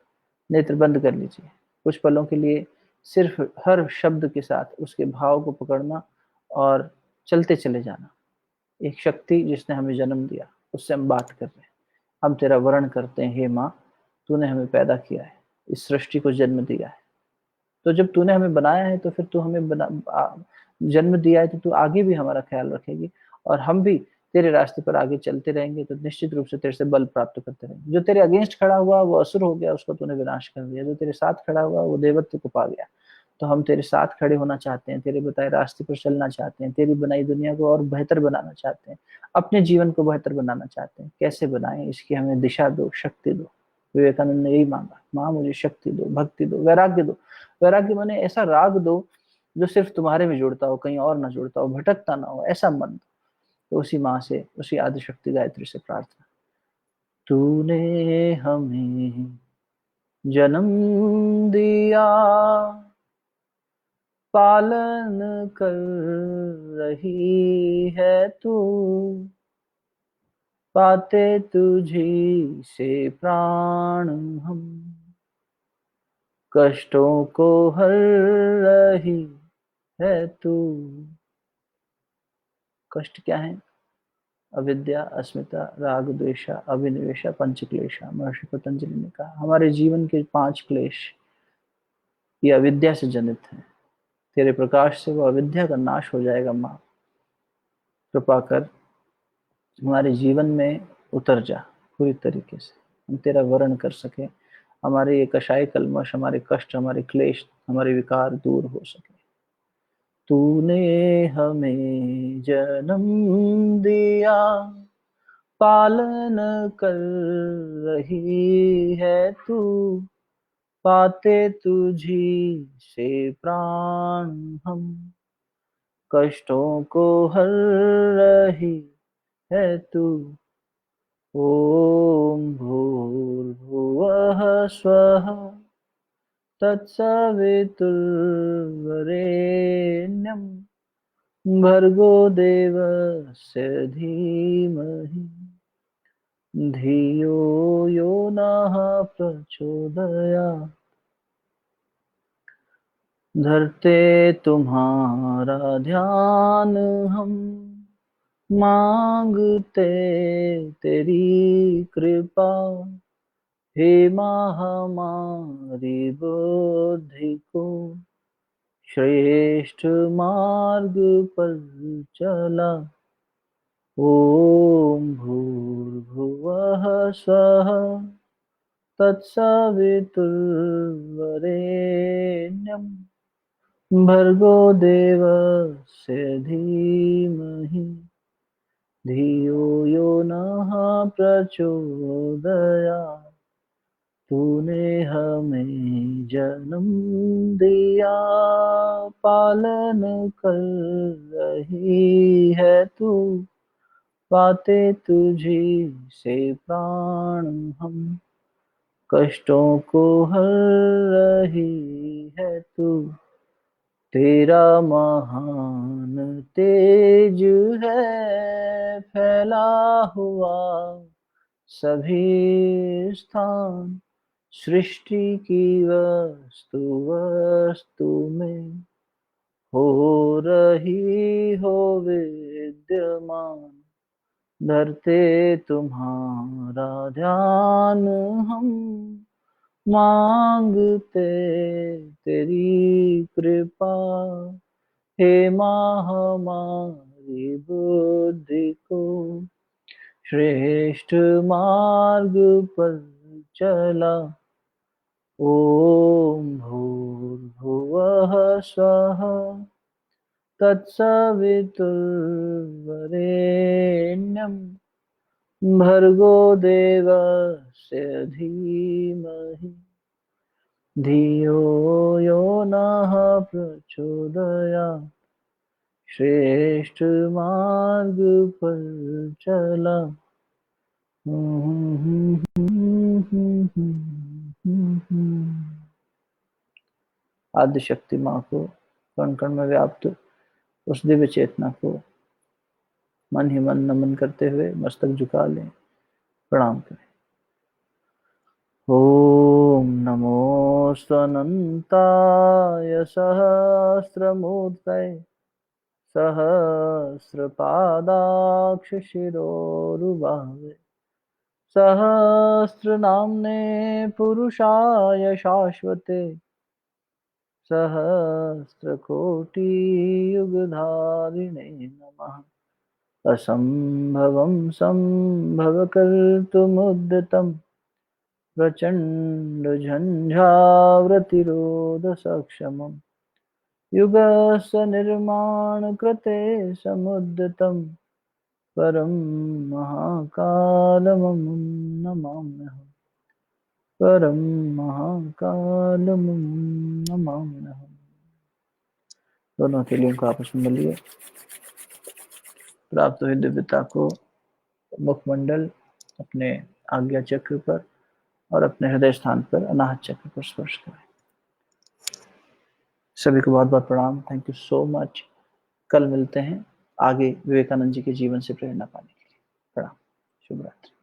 नेत्र बंद कर लीजिए, कुछ पलों के लिए सिर्फ हर शब्द के साथ उसके भाव को पकड़ना और चलते चले जाना। एक शक्ति जिसने हमें जन्म दिया, उससे हम बात कर रहे हैं। हम तेरा वर्ण करते हैं हे माँ, तूने हमें पैदा किया है, इस सृष्टि को जन्म दिया है। तो जब तूने हमें बनाया है तो फिर तू हमें जन्म दिया है तो तू आगे भी हमारा ख्याल रखेगी, और हम भी तेरे रास्ते पर आगे चलते रहेंगे तो निश्चित रूप से तेरे से बल प्राप्त करते रहेंगे। जो तेरे अगेंस्ट खड़ा हुआ वो असुर हो गया, उसको तूने विनाश कर दिया। जो तेरे साथ खड़ा हुआ वो देवत्व को पा गया। तो हम तेरे साथ खड़े होना चाहते हैं, तेरे बताए रास्ते पर चलना चाहते हैं, तेरी बनाई दुनिया को और बेहतर बनाना चाहते हैं, अपने जीवन को बेहतर बनाना चाहते हैं। कैसे बनाएं, इसकी हमें दिशा दो, शक्ति दो। विवेकानंद ने यही मांगा, माँ मुझे शक्ति दो, भक्ति दो, वैराग्य दो। वैराग्य माने ऐसा राग दो जो सिर्फ तुम्हारे में जुड़ता हो, कहीं और ना जुड़ता हो, भटकता ना हो, ऐसा मन दो। तो उसी माँ से, उसी आदिशक्ति गायत्री से प्रार्थना। तूने हमें जन्म दिया, पालन कर रही है तू, पाते तुझी से प्राण हम, कष्टों को हर रही है तू। कष्ट क्या है? अविद्या, अस्मिता, राग, द्वेषा, अभिनिवेशा, पंच क्लेशा। महर्षि पतंजलि ने कहा हमारे जीवन के 5 क्लेश ये अविद्या से जनित है। तेरे प्रकाश से वो अविद्या का नाश हो जाएगा माँ। कृपा कर हमारे जीवन में उतर जा पूरी तरीके से, हम तेरा वर्ण कर सके, हमारे ये कषाय कल्मश, हमारे कष्ट, हमारे क्लेश, हमारे विकार दूर हो सके। तूने हमें जन्म दिया, पालन कर रही है तू, पाते तुझी से प्राण हम, कष्टों को हर रही है तू। ओम भूर्भुवः स्वः तत्सवितुर्वरेण्यं भर्गो देवस्य धीमहि धियो यो नः प्रचोदयात्। धरते तुम्हारा ध्यान हम, मांगते तेरी कृपा, हे माँ हमारी बुद्धि को श्रेष्ठ मार्ग पर चला। ओम भूर्भुवः स्वः तत्सवितुर्वरेण्यं भर्गो देवस्य धीमहि धियो यो नः प्रचोदयात्। तूने हमें जन्म दिया, पालन कर रही है तू, पाते तुझी से प्राण हम, कष्टों को हर रही है तू। तेरा महान तेज है फैला हुआ सभी स्थान, सृष्टि की वस्तु वस्तु में हो रही हो विद्यमान। धरते तुम्हारा ध्यान हम, मांगते तेरी कृपा, हे माँ हमारी बुद्धि को श्रेष्ठ मार्ग पर चला। ओम भूर्भुवः स्वः तत्सवितुर्वरेण्यं भर्गो देवस्य धीमहि धियो यो नः प्रचोदयात् श्रेष्ठ मार्ग पर चला। आदि शक्ति माँ को कण कण में व्याप्त उस दिव्य चेतना को मन ही मन नमन करते हुए मस्तक झुका लें, प्रणाम करें। ओम नमोऽस्त्वनन्ताय सहस्रमूर्तये सहस्रपादाक्षशिरोरुबाहवे सहस्रनाम्ने पुरुषाय शाश्वते सहस्रकोटियुगधारिणे नमः। असम्भवं सम्भवकर्तुमुद्यतं प्रचण्डझञ्झाव्रतिरोधसक्षमं युगस्य निर्माणकृते समुद्यतं परं महाकालममुं नमाम्यहम्। परं महाकालममुं नमाम्यहम्। दोनों हथेलियों को आपस में मिलिए। प्राप्त हुई दिव्यता को मुखमंडल, अपने आज्ञा चक्र पर और अपने हृदय स्थान पर अनाहत चक्र पर स्पर्श करें। सभी को बहुत बहुत प्रणाम। Thank you so much. कल मिलते हैं आगे विवेकानंद जी के जीवन से प्रेरणा पाने के लिए। प्रणाम। शुभ रात्रि।